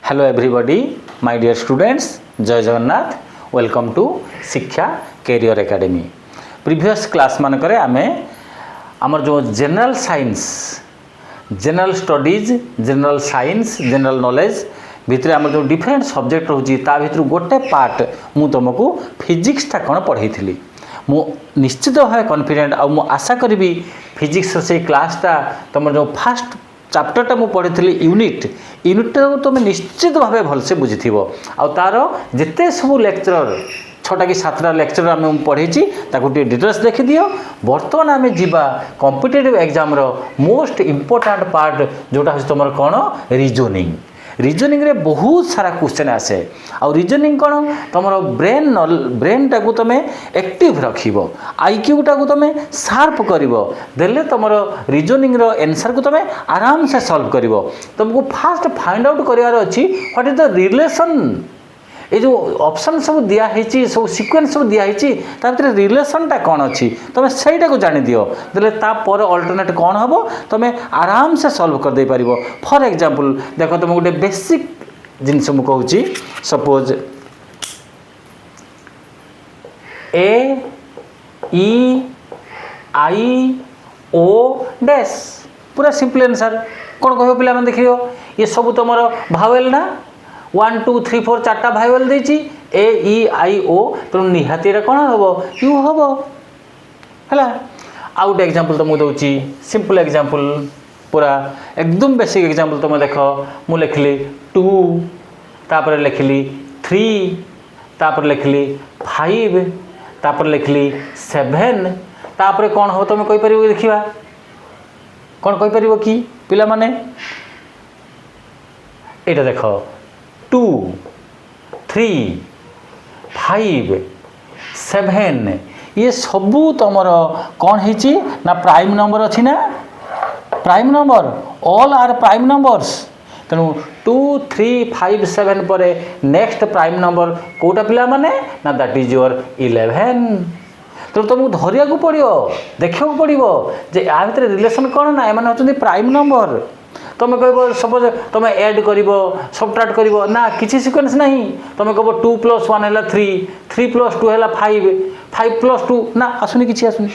Hello everybody, my dear students, Jai Jagannath, welcome to Shiksha Career Academy. Previous class मानकरे आमे आमर जो general science, general studies, general science, general knowledge भितर आमर जो different subject रोची ता भितर गोटे पार्ट मु तुमको फिजिक्स टा कौन पढ़ाई थी मु निश्चित भाव कॉन्फिडेंट आ मु आशा करी फिजिक्स से क्लासटा तुम जो फास्ट चैप्टरटा मु पढ़ी यूनिट तुम निश्चित भाव भलसे बुझी आ तार जिते सब लेक्चरर 6टा कि 7टा लेक्चर आम पढ़ी डिटेल्स देखी दियो। बर्तमान आम जीवा कॉम्पिटिटिव एग्जाम रो मोस्ट इम्पोर्टेंट पार्ट जोटा तुम कौन रीजनिंग रीजनिंग रे बहुत सारा क्वेश्चन आसे आ रीजनिंग कौन तुम ब्रेन टाक तुम एक्टिव रखिब आईक्यू टाक तुम शार्प कर देले तुम रीजनिंग रो आंसर को तुम आराम से सॉल्व कर तुमको फास्ट फाइंड आउट करार अच्छी व्हाट इज द रिलेशन ये जो ऑप्शन सब दिखाई सब सीक्वेंस सब दिखाई भर रिलेशनटा कौन अच्छी तुम सहीटा को जानी दियो देले तापर अल्टरनेट कौन हम तुम आराम से सॉल्व कर दे पारिबो। फॉर एग्जांपल देख तुम गोटे बेसिक जिनस मु कहूची सपोज ए ई आई ओ डैश पूरा सिंपल आंसर कौन कह पिला मन देखियो ये सब तुम भावेल ना 1 2 3 4 4टा भावेल देची ए ई आई ओ तो निहाती कौन हम यू हम है। आउ गोटे एग्जांपल तुमको दूची सिंपल एग्जांपल पूरा एकदम बेसिक एग्जांपल तुम देख मु लिखली 2 तापर लिखली 3 तापर लिखली 5 तापर लिखली 7 तापर कौन हो तुम कहि परिबो देखिबा कौन कहि परिबो कि पिला माने एटा देखो 2 3 5 7 ये सबू तुम कौन है ना प्राइम नंबर अच्छी ना prime number all are prime numbers तेणु 2 3 5 7 पर नेक्स्ट प्राइम नंबर कोटा पिला माने ना दैट इज योर 11 तो तुमको धरिया को पड़ो देखा पड़ो जे या भर रिलेशन कौन ना एम होती प्राइम नंबर तुम कह सपोज तुम एड कर सबट्राक्ट कर ना किसी सिक्वेंस नहीं तुम कह 2 + 1 है 3 3 + 2 है 5 5 + 2 ना आसुनी किसी आसुनी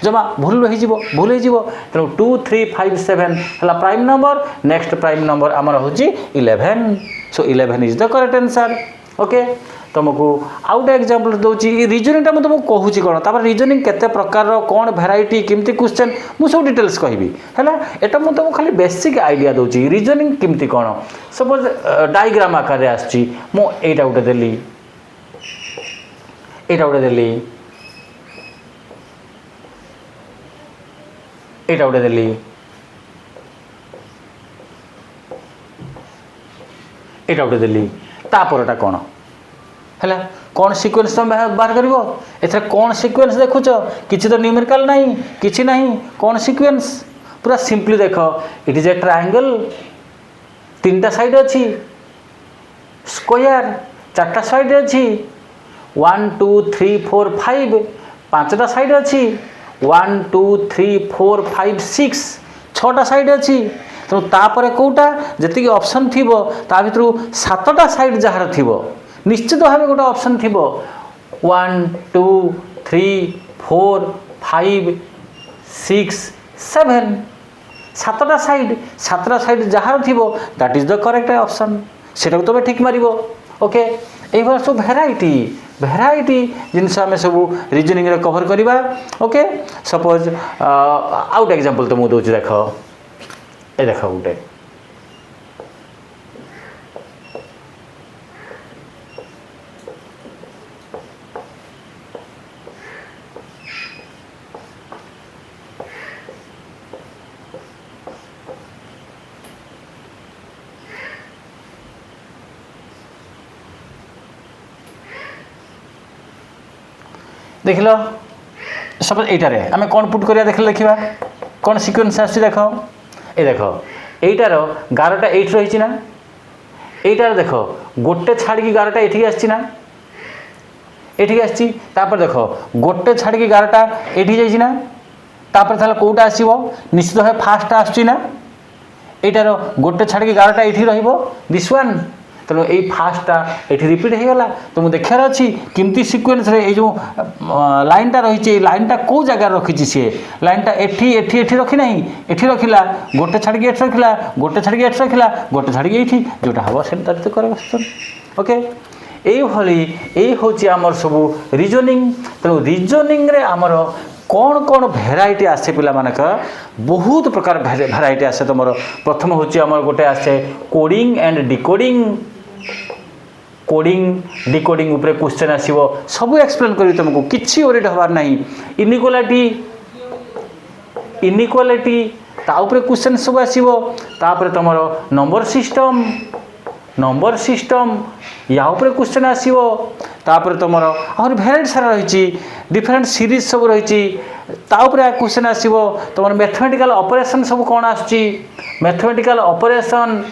जमा भूल हो तेणु 2 3 5 7 है prime number next prime number आमर हूँ 11 सो 11 is the correct answer. Okay तुमको आउ गोटे एग्जांपल दूसरी रिजनिंग मुझे तुमको कहूँ कौन तापर रिजनिंग केते प्रकार कौन भेराइटी केमती क्वेश्चन मुझे सब डिटेल्स कहबी है एटा मुझे तुमको खाली बेसिक आइडिया दूसरी रिजनिंग केमती कौन सपोज डायग्राम आकार आसची मु एटा गोटे देली एटा गोटे देली एटा गोटे देली एटा गोटे देली तापरटा कौन है कौन सिक्वेंस तुम बाहर कर कौन सिक्वेंस देखुच किसी तो न्यूमेरिकल नहीं किसी नहीं कौन सिक्वेंस पूरा सिंपली देख इट इज ए ट्रायंगल 3टा साइड अच्छी स्क्वायर 4टा साइड अच्छी 1 2 3 4 5 5टा साइड अच्छी 1 2 3 4 5 6 6टा साइड अच्छी तो तापर कोटा जी ऑप्शन थी ता भर 7टा साइड जार थी निश्चित भाव गोटे ऑप्शन थी 1 2 3 4 5 6 7 7टा साइड जहाँ थी that is the correct option से तुम ठीक मार। ओके ये सब भेराइटी जिनस आम सब रिजनिंग कवर करवा। ओके सपोज आउट एग्जांपल तुमको दूसरी देख ए देख गोटे देख लो सपोज एटारे आम कौन पुट करिया देख देखा कौन सिक्वेंस आस देख ये देख एटार 11टा 8 रही ना एटार देख गोटे छाड़ी 11टा एठी आसी ना एठी आसी देख गोटे छाड़ी 11टा एठी जाइए ना तापर ताहले कोटा आसीबो निश्चित भाव फास्ट आसुची ना एटार गोटे छाड़ी 11टा एठी रहिबो दिस वन तेणु यही फास्टा ये रिपीट हो गला तुमको देखार अच्छी किमती सिक्वेन्स ये जो लाइनटा रही लाइनटा कौ जगार रखी सी लाइनटा एठी एठी एठी रखी ना एठी रखिला गोटे छाड़ी एठी रखिला गोटे छाड़ी एठी रखिला गोटे छाड़ी ये जोटा हम से क्वेश्चन ओके यही हूँ आमर सब रिजनिंग तेणु रिजनिंग रे आमर कौन कौन भेराइटी आसे पिला मानक बहुत प्रकार भेराइटी आसे तुम प्रथम हूँ आम गोटे आसे coding and decoding coding decoding उपरे क्वेश्चन आसीबो सब एक्सप्लेन करी तुमको किछि ओरिड हबार नहीं इनइक्वालिटी ता उपरे क्वेश्चन सब आसीबो तापर तुमर नंबर सिस्टम या उपरे क्वेश्चन आसीबो तापर तुमर और भेराइटी सारा रही डिफरेंट सीरीज सब रही क्वेश्चन आसीबो तुमर मैथमेटिकल ऑपरेशन सब कौन आछी मैथमेटिकल ऑपरेशन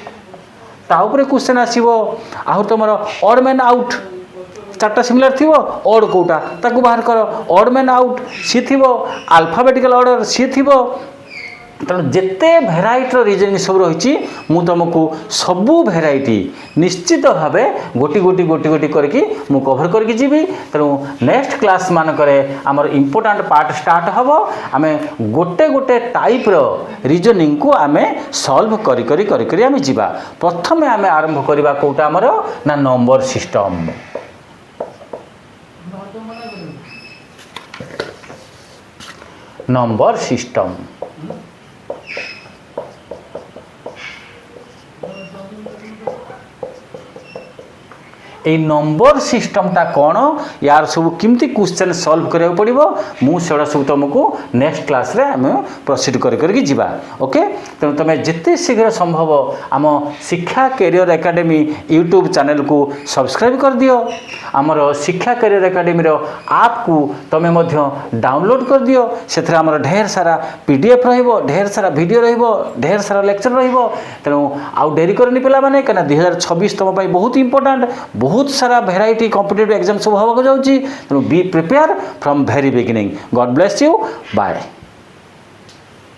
ता उपरे क्वेश्चन आसीबो आहुर तुमर ऑड मैन आउट चार्टा सिमिलर थी ऑड कोटा ताकू बाहर कर ऑड मैन आउट सी थी अल्फाबेटिकल ऑर्डर सी थी तेणु जिते भेराइटर रिजनिंग सब रही मु तुमको सबू भेराइटी निश्चित भाव गोटी गोटी गोटी गोटी करके मु कभर करके जीवी तेणु नेक्स्ट क्लास मानक आमर इम्पोर्टाट पार्ट स्टार्ट हम आम गोटे गोटे टाइप रो रिजनिंग को आम सॉल्व करी करी करी करी आम जीवा प्रथम आम आरंभ करवा कोटा आमर ना नंबर सिस्टम नंबर सिस्टम ए नंबर सिस्टमटा कौन यार सब किमती क्वेश्चन सॉल्व करा पड़ो मुझे सब तुमको नेक्स्ट क्लास रे आम प्रोसीड करके जीवा ओके तेणु तुम जिते शीघ्र संभव आम शिक्षा कैरियर एकेडमी यूट्यूब चैनल को सब्सक्राइब कर दियो आमर शिक्षा कैरियर एकेडमी आप को तुम डाउनलोड कर दियो से ढेर सारा पीडीएफ ढेर सारा वीडियो ढेर सारा लेक्चर तेणु आउ डेरी करनी पिला माने कना 2026 तुम बहुत इंपोर्टेंट बहुत सारा भेराइटी कॉम्पिटिटिव एग्जाम सब होगा जाऊँगी तेणु be prepare from very beginning God bless you bye.